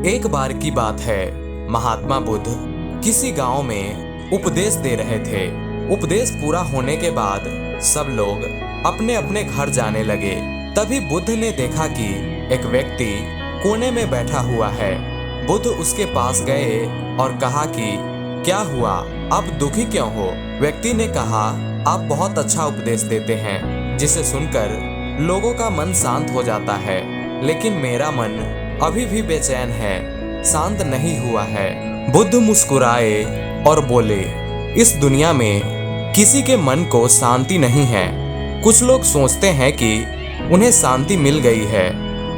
एक बार की बात है, महात्मा बुद्ध किसी गांव में उपदेश दे रहे थे। उपदेश पूरा होने के बाद सब लोग अपने अपने घर जाने लगे। तभी बुद्ध ने देखा कि एक व्यक्ति कोने में बैठा हुआ है। बुद्ध उसके पास गए और कहा कि क्या हुआ, आप दुखी क्यों हो? व्यक्ति ने कहा, आप बहुत अच्छा उपदेश देते हैं, जिसे सुनकर लोगों का मन शांत हो जाता है, लेकिन मेरा मन अभी भी बेचैन है, शांत नहीं हुआ है। बुद्ध मुस्कुराए और बोले, इस दुनिया में किसी के मन को शांति नहीं है। कुछ लोग सोचते हैं कि उन्हें शांति मिल गई है।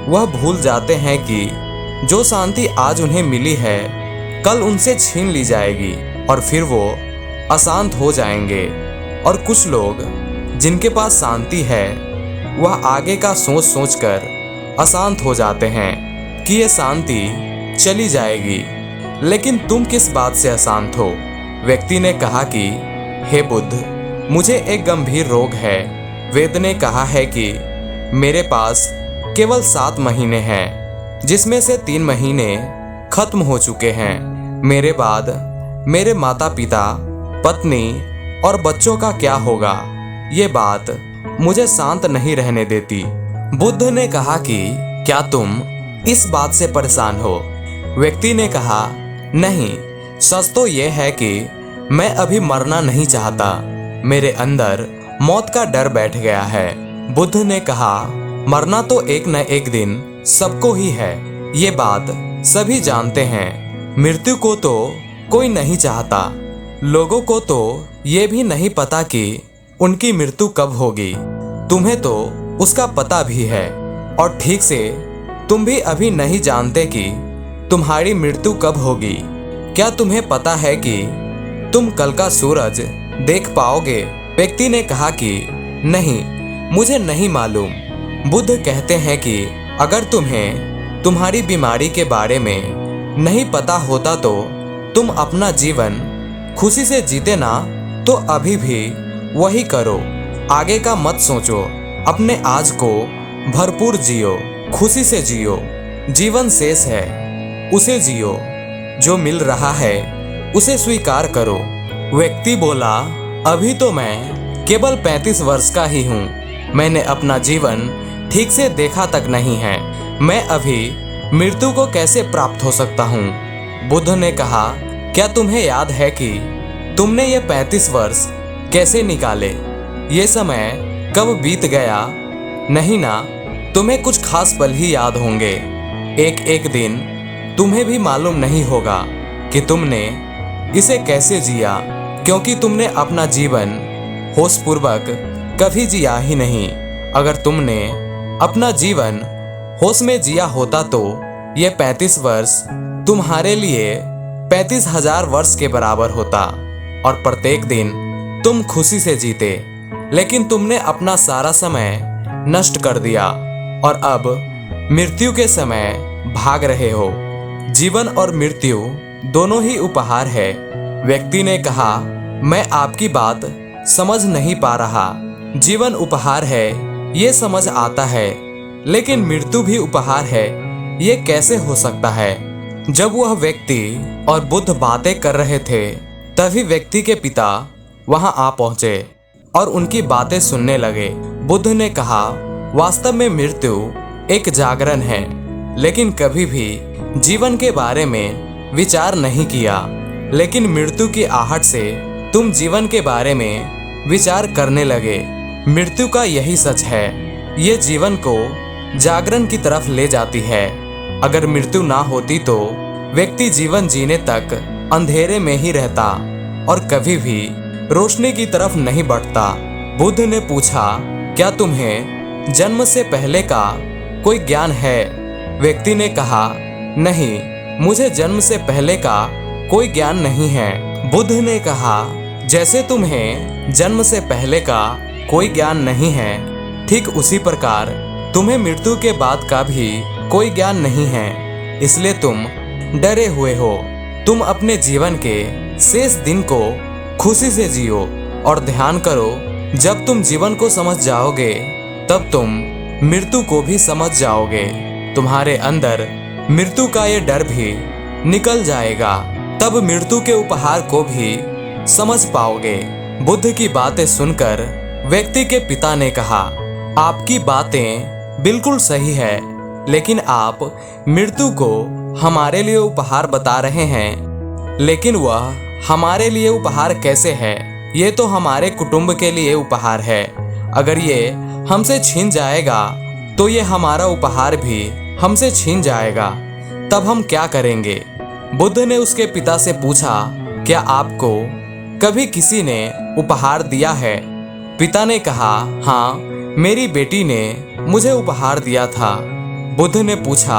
वह भूल जाते हैं कि जो शांति आज उन्हें मिली है कल उनसे छीन ली जाएगी और फिर वो अशांत हो जाएंगे। और कुछ लोग जिनके पास शांति है वह आगे का सोच सोच कर अशांत हो जाते हैं कि ये शांति चली जाएगी। लेकिन तुम किस बात से अशांत हो? व्यक्ति ने कहा कि हे बुद्ध, मुझे एक गंभीर रोग है। वेद ने कहा है कि मेरे पास केवल 7 महीने हैं, जिसमें से 3 महीने खत्म हो चुके हैं। मेरे बाद मेरे माता पिता, पत्नी और बच्चों का क्या होगा? ये बात मुझे शांत नहीं रहने देती। बुद्ध ने कहा कि क्या तुम इस बात से परेशान हो? व्यक्ति ने कहा, नहीं, सच तो यह है कि मैं अभी मरना नहीं चाहता। मेरे अंदर मौत का डर बैठ गया है। बुद्ध ने कहा, मरना तो एक न एक दिन सबको ही है, ये बात सभी जानते हैं। मृत्यु को तो कोई नहीं चाहता। लोगों को तो ये भी नहीं पता कि उनकी मृत्यु कब होगी। तुम्हें तो उसका पता भी है, और ठीक से तुम भी अभी नहीं जानते कि तुम्हारी मृत्यु कब होगी। क्या तुम्हें पता है कि तुम कल का सूरज देख पाओगे? व्यक्ति ने कहा कि नहीं, मुझे नहीं मालूम। बुद्ध कहते हैं कि अगर तुम्हें तुम्हारी बीमारी के बारे में नहीं पता होता तो तुम अपना जीवन खुशी से जीते ना, तो अभी भी वही करो। आगे का मत सोचो, अपने आज को भरपूर जियो, खुशी से जियो। जीवन शेष है, उसे जियो। जो मिल रहा है उसे स्वीकार करो। व्यक्ति बोला, अभी तो मैं केवल 35 वर्ष का ही हूँ। मैंने अपना जीवन ठीक से देखा तक नहीं है। मैं अभी मृत्यु को कैसे प्राप्त हो सकता हूँ? बुद्ध ने कहा, क्या तुम्हें याद है कि तुमने ये 35 वर्ष कैसे निकाले? ये समय कब बीत गया? नहीं ना, तुम्हें कुछ खास पल ही याद होंगे। एक एक दिन तुम्हें भी मालूम नहीं होगा कि तुमने इसे कैसे जिया, क्योंकि तुमने अपना जीवन होशपूर्वक कभी जिया ही नहीं। अगर तुमने अपना जीवन होश में जिया होता तो ये 35 वर्ष तुम्हारे लिए 35,000 वर्ष के बराबर होता और प्रत्येक दिन तुम खुशी से जीते। लेकिन तुमने अपना सारा समय नष्ट कर दिया और अब मृत्यु के समय भाग रहे हो। जीवन और मृत्यु दोनों ही उपहार है। व्यक्ति ने कहा, मैं आपकी बात समझ नहीं पा रहा। जीवन उपहार है, ये समझ आता है, लेकिन मृत्यु भी उपहार है, ये कैसे हो सकता है? जब वह व्यक्ति और बुद्ध बातें कर रहे थे, तभी व्यक्ति के पिता वहां आ पहुंचे और उनकी बातें सुनने लगे। बुद्ध ने कहा, वास्तव में मृत्यु एक जागरण है, लेकिन कभी भी जीवन के बारे में विचार नहीं किया। लेकिन मृत्यु की आहट से तुम जीवन के बारे में विचार करने लगे। मृत्यु का यही सच है, ये जीवन को जागरण की तरफ ले जाती है। अगर मृत्यु ना होती तो व्यक्ति जीवन जीने तक अंधेरे में ही रहता और कभी भी रोशनी की तरफ नहीं बढ़ता। बुद्ध ने पूछा, क्या तुम्हें जन्म से पहले का कोई ज्ञान है? व्यक्ति ने कहा, नहीं, मुझे जन्म से पहले का कोई ज्ञान नहीं है। बुद्ध ने कहा, जैसे तुम्हें जन्म से पहले का कोई ज्ञान नहीं है, ठीक उसी प्रकार तुम्हें मृत्यु के बाद का भी कोई ज्ञान नहीं है। इसलिए तुम डरे हुए हो। तुम अपने जीवन के शेष दिन को खुशी से जियो और ध्यान करो। जब तुम जीवन को समझ जाओगे तब तुम मृत्यु को भी समझ जाओगे। तुम्हारे अंदर मृत्यु का ये डर भी निकल जाएगा। तब मृत्यु के उपहार को भी समझ पाओगे। बुद्ध की बातें सुनकर व्यक्ति के पिता ने कहा, आपकी बातें बिल्कुल सही है, लेकिन आप मृत्यु को हमारे लिए उपहार बता रहे हैं, लेकिन वह हमारे लिए उपहार कैसे है? ये तो हमारे कुटुंब के लिए उपहार है। अगर ये हमसे छीन जाएगा तो ये हमारा उपहार भी हमसे छीन जाएगा, तब हम क्या करेंगे? बुद्ध ने उसके पिता से पूछा, क्या आपको कभी किसी ने उपहार दिया है? पिता ने कहा, हाँ, मेरी बेटी ने मुझे उपहार दिया था। बुद्ध ने पूछा,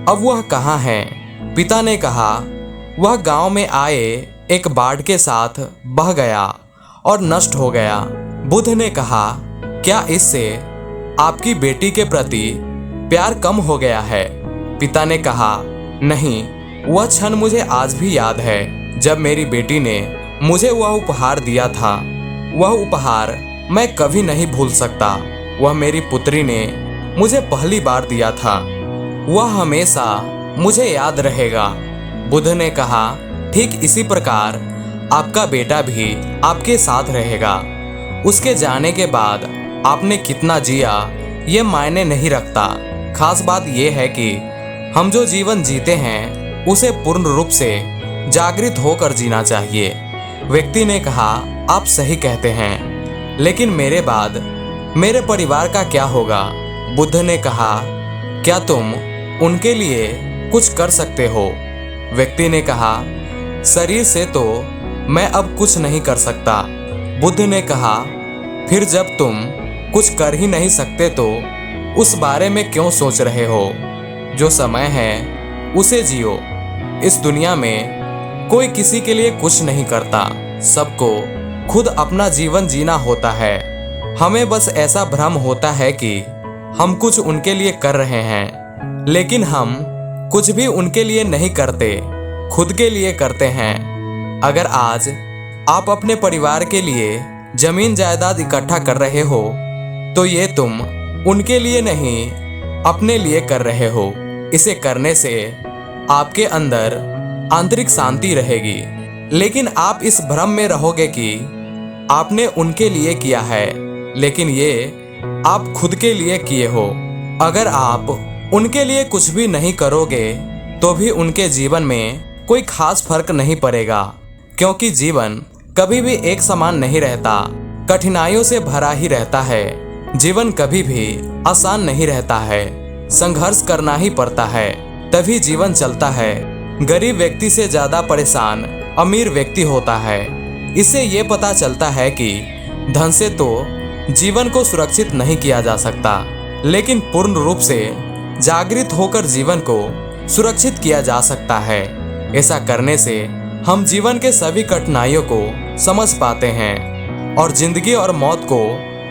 अब वह कहाँ है? पिता ने कहा, वह गांव में आए एक बाढ़ के साथ बह गया और नष्ट हो गया। बुद्ध ने कहा, क्या इससे आपकी बेटी के प्रति प्यार कम हो गया है? पिता ने कहा, नहीं, वह क्षण मुझे आज भी याद है जब मेरी बेटी ने मुझे वह उपहार दिया था। वह उपहार मैं कभी नहीं भूल सकता। वह मेरी पुत्री ने मुझे पहली बार दिया था। वह हमेशा मुझे याद रहेगा। बुद्ध ने कहा, ठीक इसी प्रकार आपका बेटा भी आपके साथ रहेगा। उसके जाने के बाद आपने कितना जिया ये मायने नहीं रखता। खास बात यह है कि हम जो जीवन जीते हैं उसे पूर्ण रूप से जागृत होकर जीना चाहिए। व्यक्ति ने कहा, आप सही कहते हैं, लेकिन मेरे बाद मेरे परिवार का क्या होगा? बुद्ध ने कहा, क्या तुम उनके लिए कुछ कर सकते हो? व्यक्ति ने कहा, शरीर से तो मैं अब कुछ नहीं कर सकता। बुद्ध ने कहा, फिर जब तुम कुछ कर ही नहीं सकते तो उस बारे में क्यों सोच रहे हो? जो समय है उसे जियो। इस दुनिया में कोई किसी के लिए कुछ नहीं करता। सबको खुद अपना जीवन जीना होता है। हमें बस ऐसा भ्रम होता है कि हम कुछ उनके लिए कर रहे हैं, लेकिन हम कुछ भी उनके लिए नहीं करते, खुद के लिए करते हैं। अगर आज आप अपने परिवार के लिए जमीन जायदाद इकट्ठा कर रहे हो तो ये तुम उनके लिए नहीं, अपने लिए कर रहे हो। इसे करने से आपके अंदर आंतरिक शांति रहेगी, लेकिन आप इस भ्रम में रहोगे कि आपने उनके लिए किया है, लेकिन ये आप खुद के लिए किए हो। अगर आप उनके लिए कुछ भी नहीं करोगे तो भी उनके जीवन में कोई खास फर्क नहीं पड़ेगा, क्योंकि जीवन कभी भी एक समान नहीं रहता, कठिनाइयों से भरा ही रहता है। जीवन कभी भी आसान नहीं रहता है, संघर्ष करना ही पड़ता है, तभी जीवन चलता है। गरीब व्यक्ति से ज्यादा परेशान अमीर व्यक्ति होता है। इससे ये पता चलता है कि धन से तो जीवन को सुरक्षित नहीं किया जा सकता, लेकिन पूर्ण रूप से जागृत होकर जीवन को सुरक्षित किया जा सकता है। ऐसा करने से हम जीवन के सभी कठिनाइयों को समझ पाते हैं और जिंदगी और मौत को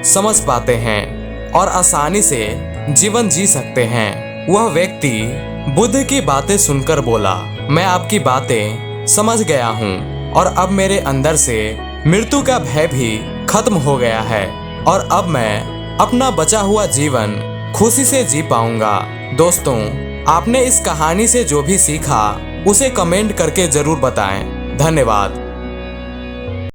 समझ पाते हैं और आसानी से जीवन जी सकते हैं। वह व्यक्ति बुद्ध की बातें सुनकर बोला, मैं आपकी बातें समझ गया हूँ और अब मेरे अंदर से मृत्यु का भय भी खत्म हो गया है और अब मैं अपना बचा हुआ जीवन खुशी से जी पाऊंगा। दोस्तों, आपने इस कहानी से जो भी सीखा उसे कमेंट करके जरूर बताएं। धन्यवाद।